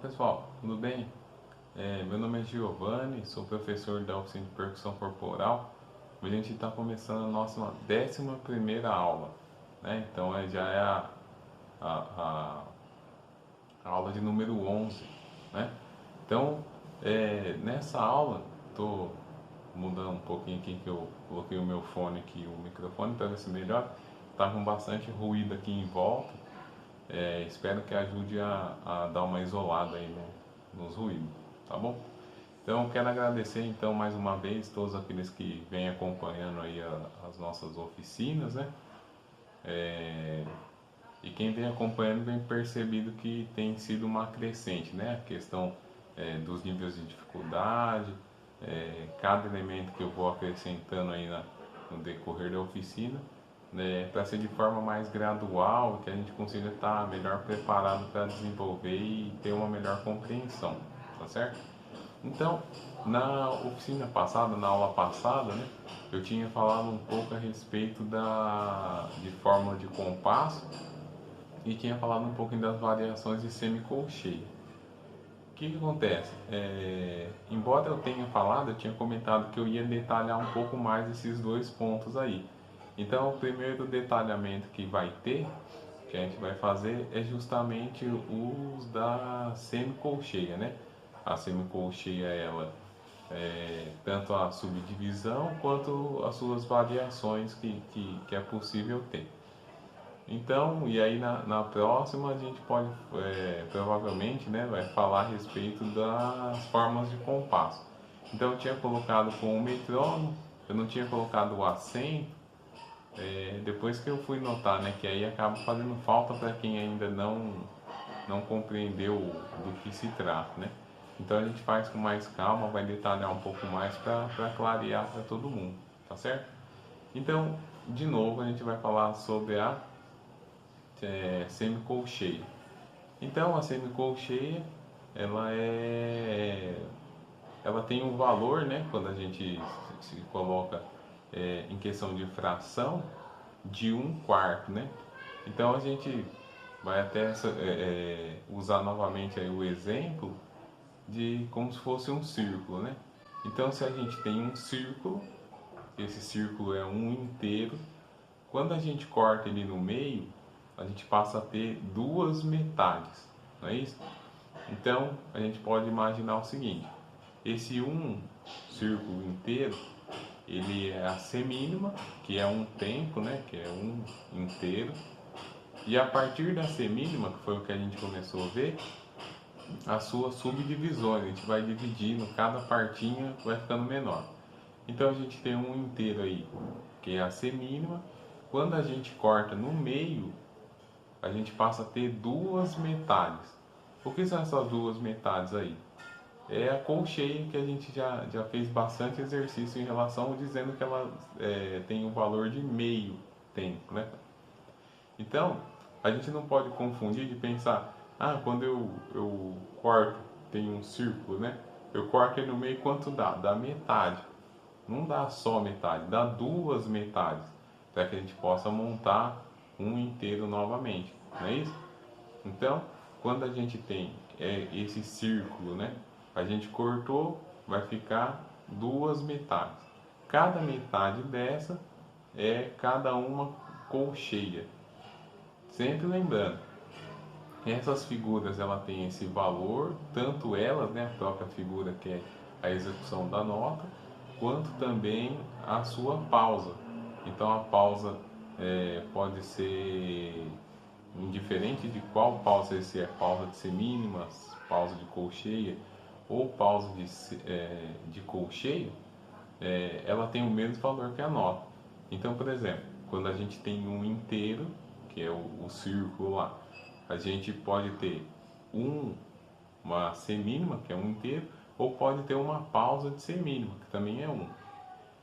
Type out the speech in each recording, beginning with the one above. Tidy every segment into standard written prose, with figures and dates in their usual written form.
Pessoal, tudo bem? Meu nome é Giovanni, sou professor da oficina de percussão corporal. A gente está começando a nossa 11ª aula, né? Então já é a, a aula de número 11, né? Então, nessa aula, estou mudando um pouquinho aqui que eu coloquei o meu fone aqui, o microfone para ver se melhor. Está com bastante ruído aqui em volta. Espero que ajude a dar uma isolada aí nos ruídos, tá bom? Então quero agradecer então mais uma vez todos aqueles que vêm acompanhando aí as nossas oficinas, né? E quem vem acompanhando vem percebido que tem sido uma crescente, né? A questão dos níveis de dificuldade, cada elemento que eu vou acrescentando aí no decorrer da oficina, né, para ser de forma mais gradual, que a gente consiga estar melhor preparado para desenvolver e ter uma melhor compreensão, tá certo? Então, na oficina passada, na aula passada, né, eu tinha falado um pouco a respeito de fórmula de compasso e tinha falado um pouquinho das variações de semicolcheia. O que acontece? Embora eu tenha falado, eu tinha comentado que eu ia detalhar um pouco mais esses dois pontos aí. Então, o primeiro detalhamento que vai ter, que a gente vai fazer, é justamente o uso da semicolcheia, né? A semicolcheia, ela tanto a subdivisão quanto as suas variações que é possível ter. Então, e aí na próxima a gente pode, provavelmente, né, vai falar a respeito das formas de compasso. Então eu tinha colocado com o metrônomo, eu não tinha colocado o acento, depois que eu fui notar, né, que aí acaba fazendo falta para quem ainda não compreendeu do que se trata, né. Então a gente faz com mais calma, vai detalhar um pouco mais para clarear para todo mundo, tá certo? Então, de novo, a gente vai falar sobre a semicolcheia. Então a semicolcheia ela ela tem um valor, né, quando a gente se coloca em questão de fração de 1/4, né? Então a gente vai até usar novamente aí o exemplo de como se fosse um círculo, né? Então se a gente tem um círculo, esse círculo é um inteiro, quando a gente corta ele no meio, a gente passa a ter duas metades, não é isso? Então a gente pode imaginar o seguinte: esse um círculo inteiro, ele é a semínima, que é um tempo, né? Que é um inteiro. E a partir da semínima, que foi o que a gente começou a ver, as suas subdivisões, a gente vai dividindo, cada partinha vai ficando menor. Então a gente tem um inteiro aí, que é a semínima. Quando a gente corta no meio, a gente passa a ter duas metades. O que são essas duas metades aí? É a colcheia, que a gente já fez bastante exercício em relação, dizendo que ela tem um valor de meio tempo, né? Então, a gente não pode confundir de pensar, quando eu corto, tem um círculo, né? Eu corto ele no meio, quanto dá? Dá metade. Não dá só metade, dá duas metades, para que a gente possa montar um inteiro novamente, não é isso? Então, quando a gente tem esse círculo, né? A gente cortou, vai ficar duas metades. Cada metade dessa é cada uma colcheia. Sempre lembrando, essas figuras ela tem esse valor, tanto elas, né, a própria figura que é a execução da nota, quanto também a sua pausa. Então a pausa pode ser indiferente de qual pausa, se é pausa de semínima, pausa de colcheia ou pausa de colcheia, ela tem o mesmo valor que a nota. Então, por exemplo, quando a gente tem um inteiro, que é o círculo lá, a gente pode ter uma semínima, que é um inteiro, ou pode ter uma pausa de semínima, que também é um.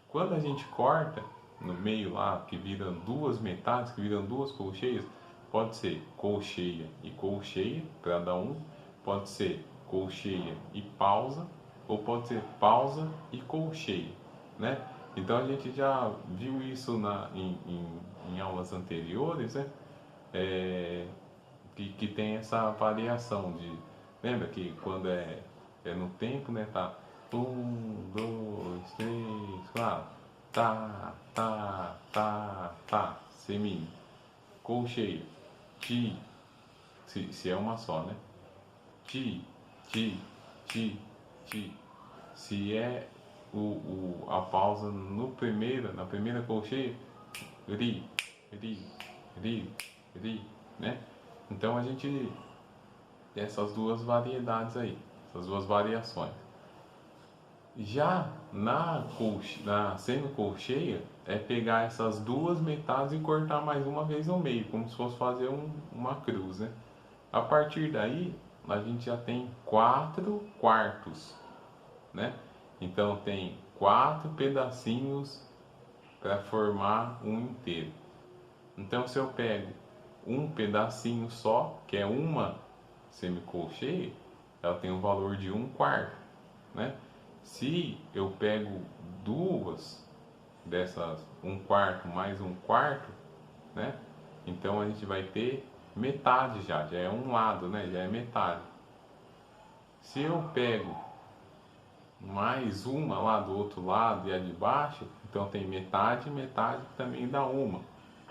Quando a gente corta no meio lá, que viram duas metades, que viram duas colcheias, pode ser colcheia e colcheia, para dar um, pode ser colcheia e pausa, ou pode ser pausa e colcheia, né? Então a gente já viu isso em aulas anteriores, né? Que tem essa variação Lembra que quando é no tempo, né? Tá 1, 2, 3, 4. Tá, tá, tá, tá. Colcheia. Ti. Se é uma só, né? Ti, ti, ti, ti. Se é a pausa no na primeira colcheia, ri, ri, ri, ri, né? Então a gente tem essas duas variedades aí, essas duas variações. Já na semicolcheia é pegar essas duas metades e cortar mais uma vez no meio, como se fosse fazer uma cruz, né? A partir daí a gente já tem 4 quartos, né? Então tem 4 pedacinhos para formar um inteiro. Então se eu pego um pedacinho só, que é uma semicolcheia, ela tem um valor de 1 quarto, né? Se eu pego duas dessas 1 quarto mais 1 quarto, né? Então a gente vai ter metade já é um lado, né? Já é metade. Se eu pego mais uma lá do outro lado e a de baixo, então tem metade, metade também dá uma.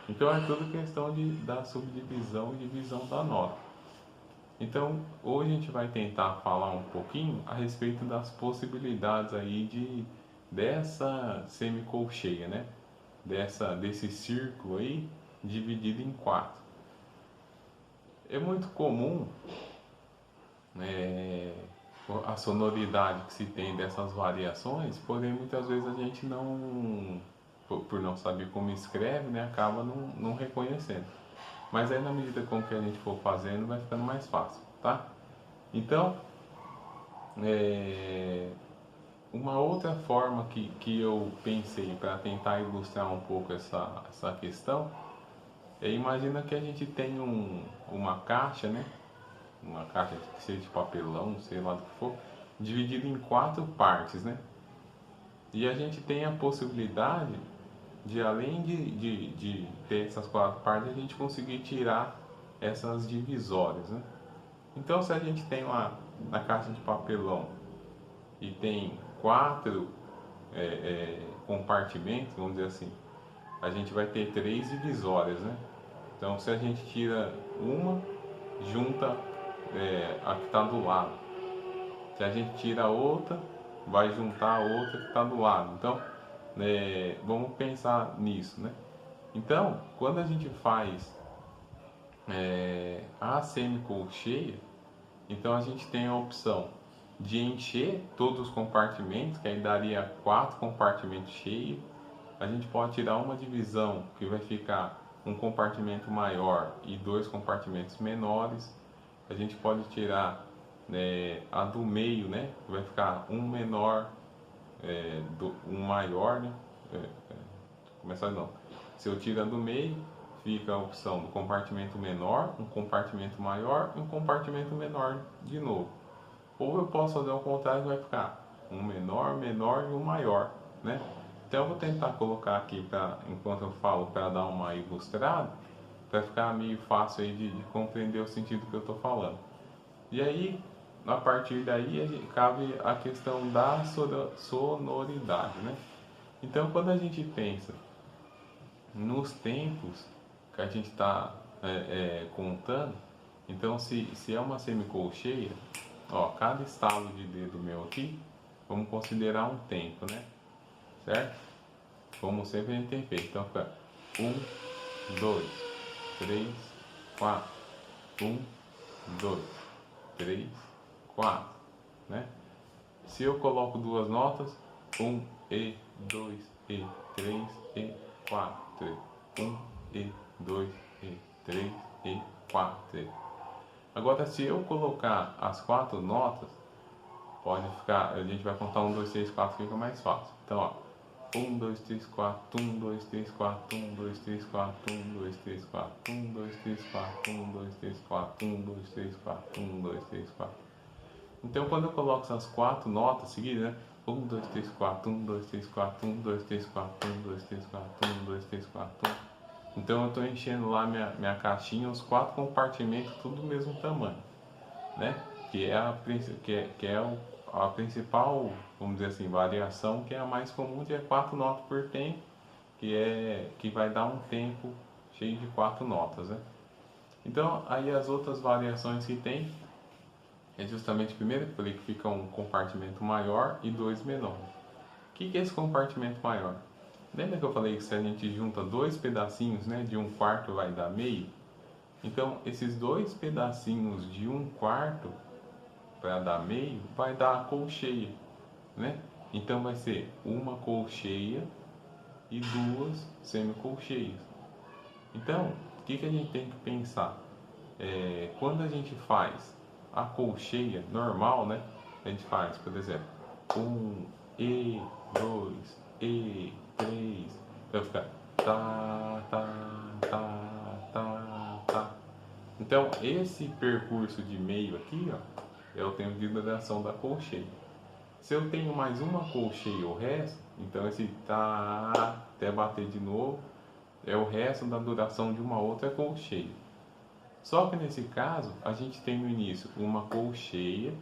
Então é tudo questão da subdivisão e divisão da nota. Então hoje a gente vai tentar falar um pouquinho a respeito das possibilidades aí dessa semicolcheia, né? Desse círculo aí dividido em 4. É muito comum, é, a sonoridade que se tem dessas variações, porém muitas vezes a gente não, por não saber como escreve, né, acaba não reconhecendo. Mas aí na medida com que a gente for fazendo vai ficando mais fácil, tá? Então, é, uma outra forma que eu pensei para tentar ilustrar um pouco essa questão é, imagina que a gente tem uma caixa, né? Uma caixa que seja de papelão, sei lá do que for, dividida em 4 partes, né? E a gente tem a possibilidade de, além de ter essas 4 partes, a gente conseguir tirar essas divisórias, né? Então, se a gente tem na caixa de papelão e tem 4 compartimentos, vamos dizer assim, a gente vai ter 3 divisórias, né? Então, se a gente tira uma, junta a que está do lado. Se a gente tira a outra, vai juntar a outra que está do lado. Então, vamos pensar nisso, né? Então, quando a gente faz a semicolcheia, então a gente tem a opção de encher todos os compartimentos, que aí daria 4 compartimentos cheios. A gente pode tirar uma divisão que vai ficar um compartimento maior e 2 compartimentos menores. A gente pode tirar a do meio, né? Que vai ficar um menor, um maior, né? Começar não. Se eu tiro a do meio, fica a opção do compartimento menor, um compartimento maior e um compartimento menor de novo. Ou eu posso fazer ao contrário, vai ficar um menor, menor e um maior, né? Então eu vou tentar colocar aqui enquanto eu falo para dar uma ilustrada, para ficar meio fácil aí de compreender o sentido que eu estou falando. E aí, a partir daí, cabe a questão da sonoridade, né? Então, quando a gente pensa nos tempos que a gente está contando, então se é uma semicolcheia, ó, cada estalo de dedo meu aqui, vamos considerar um tempo, né? Certo? Como sempre a gente tem feito. Então fica 1, 2, 3, 4. 1, 2, 3, 4, né? Se eu coloco duas notas, 1 e 2 e 3 e 4, 1 e 2 e 3 e 4. Agora, se eu colocar as 4 notas, pode ficar, a gente vai contar 1, 2, 3, 4, fica mais fácil. Então, ó, 1, 2, 3, 4, 1, 2, 3, 4, 1, 2, 3, 4, 1, 2, 3, 4, 1, 2, 3, 4, 1, 2, 3, 4, 1, 2, 3, 4, 1, 2, 3, 4. Então, quando eu coloco essas 4 notas seguidas, né? 1, 2, 3, 4, 1, 2, 3, 4, 1, 2, 3, 4, 1, 2, 3, 4, 1, 2, 3, 4, 1. Então, eu estou enchendo lá minha caixinha, os 4 compartimentos, tudo do mesmo tamanho, né? que é a principal, vamos dizer assim, variação, que é a mais comum, que é 4 notas por tempo, que vai dar um tempo cheio de 4 notas, né? Então, aí as outras variações que tem é justamente, primeiro, eu falei que fica um compartimento maior e dois menores. O que é esse compartimento maior? Lembra que eu falei que se a gente junta dois pedacinhos, né, de um quarto vai dar meio? Então, esses dois pedacinhos de um quarto para dar meio vai dar a colcheia, né? Então, vai ser uma colcheia e duas semicolcheias. Então, o que a gente tem que pensar? Quando a gente faz a colcheia normal, né? A gente faz, por exemplo, um, e, dois, e, três, vai ficar tá, tá, tá, tá, tá. Então, esse percurso de meio aqui, ó, é o tempo de duração da colcheia. Se eu tenho mais uma colcheia o resto, então esse tá até bater de novo é o resto da duração de uma outra colcheia. Só que nesse caso, a gente tem no início uma colcheia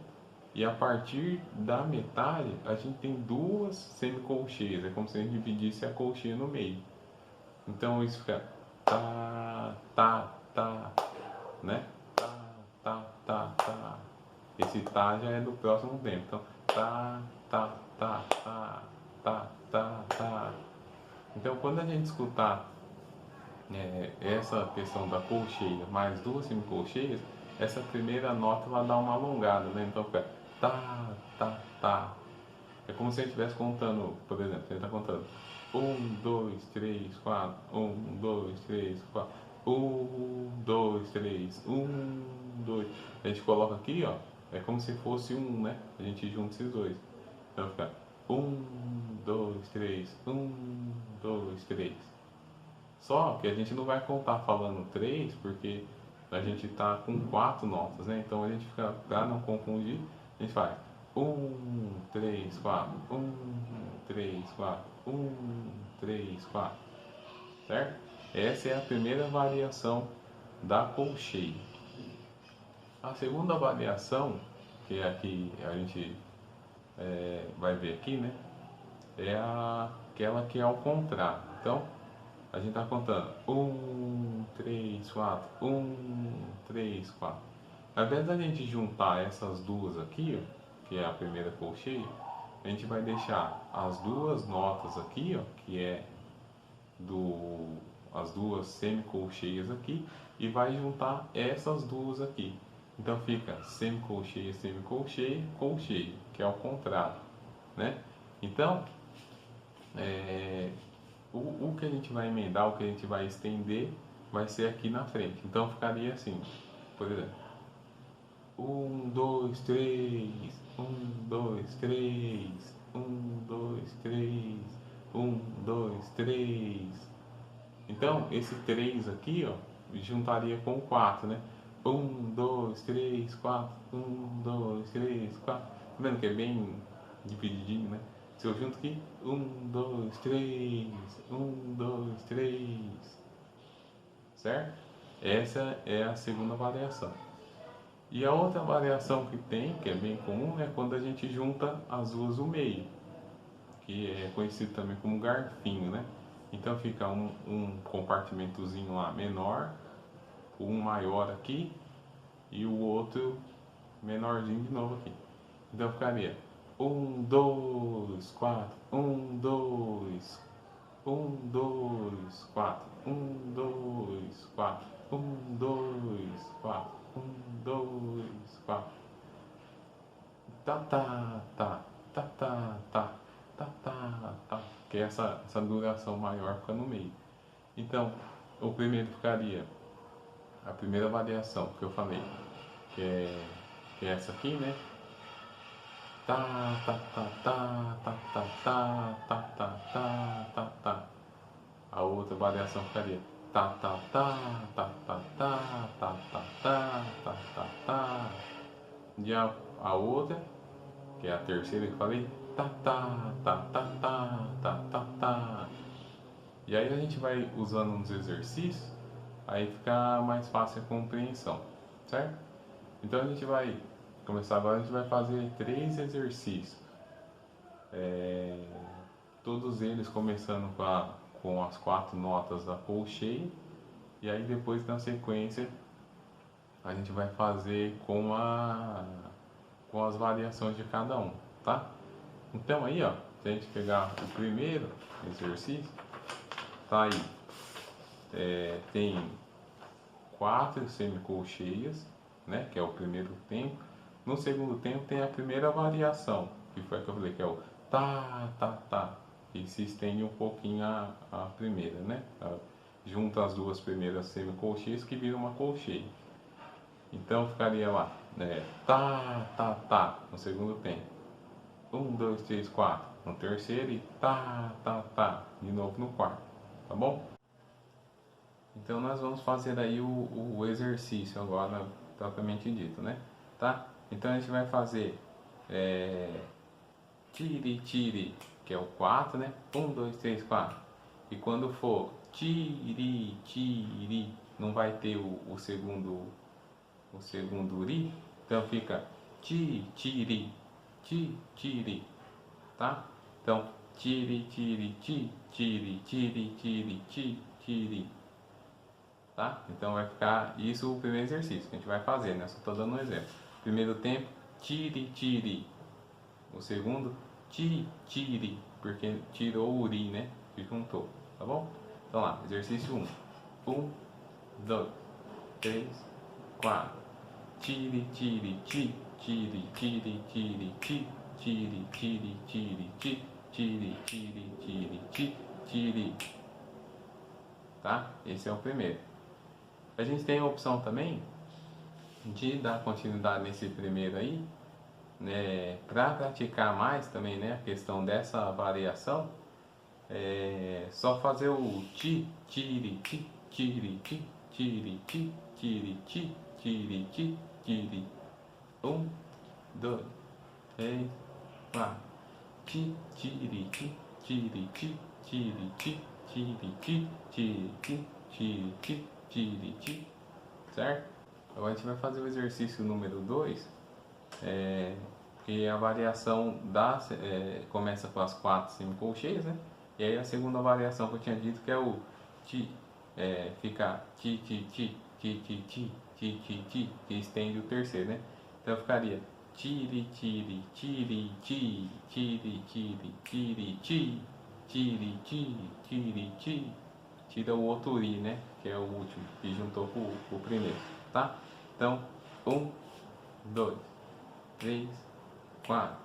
e a partir da metade a gente tem duas semicolcheias. É como se a gente dividisse a colcheia no meio. Então isso fica tá, tá, tá, né? Tá, tá, tá, tá. Esse tá já é do próximo tempo. Então tá, tá, tá, tá, tá, tá, tá. Então quando a gente escutar essa questão da colcheia mais duas semicolcheias, essa primeira nota ela dá uma alongada, né? Então fica tá, tá, tá. É como se a gente estivesse contando, por exemplo, a gente está contando 1, 2, 3, 4, 1, 2, 3, 4, 1, 2, 3, 1, 2. A gente coloca aqui, ó, é como se fosse um, né? A gente junta esses dois. Então fica 1, 2, 3, 1, 2, 3. Só que a gente não vai contar falando 3 porque a gente está com 4 notas, né? Então a gente fica, para não confundir, a gente faz 1, 3, 4, 1, 3, 4, 1, 3, 4, certo? Essa é a primeira variação da colcheia. A segunda variação, que é a que a gente vai ver aqui, né? É aquela que é ao contrário. Então, a gente está contando 1, 3, 4, 1, 3, 4. Ao invés da gente juntar essas duas aqui, ó, que é a primeira colcheia, a gente vai deixar as duas notas aqui, ó, que é as duas semicolcheias aqui, e vai juntar essas duas aqui. Então fica semicolcheia, semicolcheia, colcheia, que é o contrário, né? Então, o que a gente vai emendar, o que a gente vai estender, vai ser aqui na frente. Então ficaria assim, por exemplo, 1, 2, 3, 1, 2, 3, 1, 2, 3, 1, 2, 3. Então esse 3 aqui, ó, juntaria com o 4, né? 1, 2, 3, 4, 1, 2, 3, 4. Tá vendo que é bem divididinho, né? Se eu junto aqui, 1, 2, 3, 1, 2, 3, certo? Essa é a segunda variação. E a outra variação que tem, que é bem comum, é quando a gente junta as duas no meio, que é conhecido também como garfinho, né? Então fica um compartimentozinho lá menor, um maior aqui e o outro menorzinho de novo aqui. Então ficaria 1, 2, 4, 1, 2, 1, 2, 4, 1, 2, 4, 1, 2, 4, 1, 2, 4. Tá, tá, tá, tá, tá, tá, tá, tá, tá. Que é essa duração maior fica no meio. Então, o primeiro ficaria a primeira variação que eu falei, que é essa aqui, né? Tá, tá, tá, tá, tá, tá, tá, tá, tá, tá, tá, tá. A outra variação ficaria tá, tá, tá, tá, tá, tá, tá, tá, tá, tá, tá, tá. E a outra, que é a terceira que eu falei, tá, tá, tá, tá, tá, tá, tá, tá. E aí a gente vai usando uns exercícios, aí fica mais fácil a compreensão, certo? Então a gente vai começar agora, a gente vai fazer 3 exercícios. Todos eles começando com as 4 notas da colcheia. E aí depois, na sequência, a gente vai fazer com as variações de cada um, tá? Então aí, ó, se a gente pegar o primeiro exercício, tá aí, tem 4 semicolcheias, né, que é o primeiro tempo. No segundo tempo tem a primeira variação, que foi a que eu falei, que é o tá, tá, tá, e se estende um pouquinho a primeira, né? Junta as duas primeiras semicolcheias que vira uma colcheia. Então ficaria lá, né? Tá, tá, tá, no segundo tempo. 1, 2, 3, 4 no terceiro e tá, tá, tá, de novo no quarto, tá bom? Então nós vamos fazer aí o exercício agora, propriamente dito, né? Tá? Então a gente vai fazer tire, tire, que é o 4, né? 1, 2, 3, 4. E quando for tire, tire, não vai ter o segundo ri, então fica ti, tire, ti, tire, tá? Então, tire, tire, ti, tire, tire, tire, ti, tire, tá? Então vai ficar isso o primeiro exercício que a gente vai fazer, né? Só estou dando um exemplo. Primeiro tempo, tire, tire. O segundo, ti, tire, porque tirou o ri, né? Que juntou, tá bom? Então lá, exercício 1. 1, 2, 3, 4. Tire, tire, ti, tire, tire, tire, ti, tire, tire, tire, ti, tire, tire, tire, ti, tire. Tá? Esse é o primeiro. A gente tem a opção também de dar continuidade nesse primeiro aí, né? Para praticar mais também, né? A questão dessa variação, só fazer o ti, tire, ti, tire, ti, tire, ti, tire, ti, tire, ti, tire. 1, 2, 3, 4. Ti, tire, ti, tire, ti, tire, ti, tire, ti, tire, ti, tire, ti, tire, ti. Certo? Agora a gente vai fazer o exercício número 2, que a variação começa com as 4 semicolcheias, né? E aí a segunda variação que eu tinha dito, que é o ti, fica ti, ti, ti, ti, ti, ti, ti, ti, ti, que estende o terceiro, né? Então ficaria tire, tire, tire, ti, tire, tire, tire, ti, tire, ti, tire, ti. Tira o outro i, né? Que é o último, que juntou com o primeiro, tá? Então, 1, 2, 3, 4.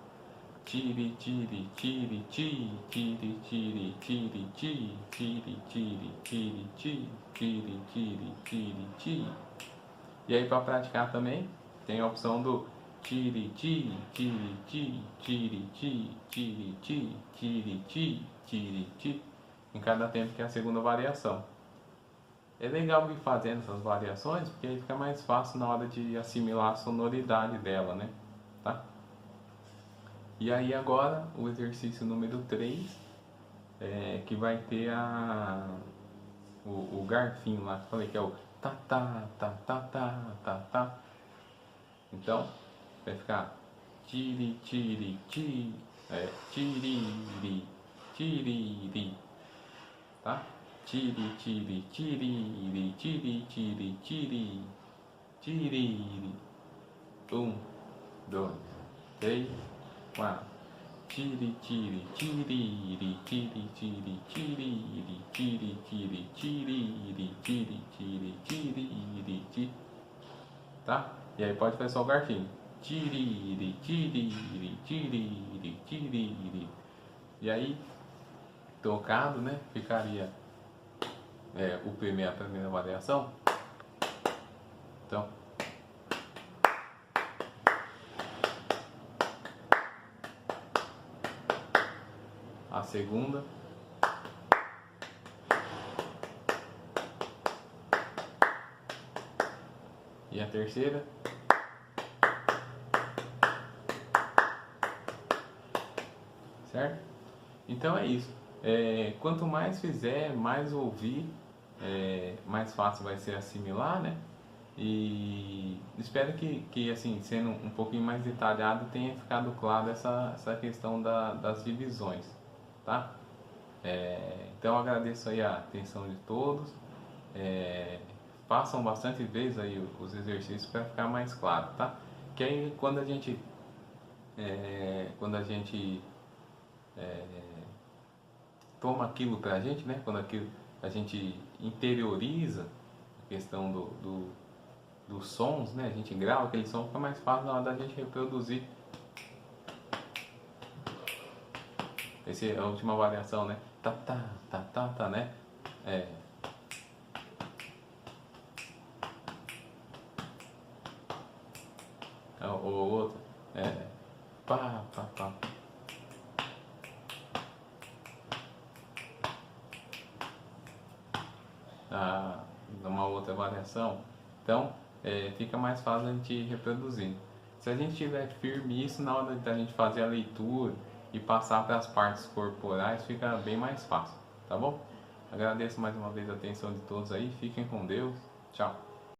Tire, tire, tire, ti, tire, tire, tire, ti, tire, tire, tire, ti, tire, tire, tire, ti. E aí para praticar também tem a opção do tire, ti, tire, ti, tire, ti, tire, ti, tire, ti, tire, ti, em cada tempo, que é a segunda variação. É legal ir fazendo essas variações, porque aí fica mais fácil na hora de assimilar a sonoridade dela, né? Tá? E aí agora o exercício número 3, que vai ter o garfinho lá, que eu falei que é o tá, tá, tá, tá, tá, tá, tá. Então, vai ficar tire, tire, ti, tiriri, tiriri, tá? Tire, tire, tiriri, tire, tire, tire, tiriri. 1, 2, 3, 4. Tire, tire, tiriri, tire, tire, tiriri, tire, tire, tiriri, tire, tire, tiriri, tire. Tá? E aí pode fazer só o garfinho. Tiriri, tiriri, tiriri, tiriri. E aí, tocado, né? Ficaria a primeira variação. Então, a segunda. E a terceira. Certo? Então é isso. Quanto mais fizer, mais ouvir, mais fácil vai ser assimilar, né? E espero que assim, sendo um pouquinho mais detalhado, tenha ficado claro essa questão das divisões, tá? Então eu agradeço aí a atenção de todos. É, façam bastante vezes aí os exercícios para ficar mais claro, tá? Que aí quando a gente toma aquilo pra gente, né? Quando aquilo, a gente interioriza a questão dos sons, né? A gente grava aquele som, fica mais fácil na hora da gente reproduzir. Essa é a última variação, né? Tá, tá, tá, tá, tá, né? É, o outro, pá, pá, pá. Uma outra variação. Então, fica mais fácil a gente reproduzir. Se a gente tiver firme isso na hora da gente fazer a leitura e passar para as partes corporais, fica bem mais fácil, tá bom? Agradeço mais uma vez a atenção de todos aí, fiquem com Deus, tchau.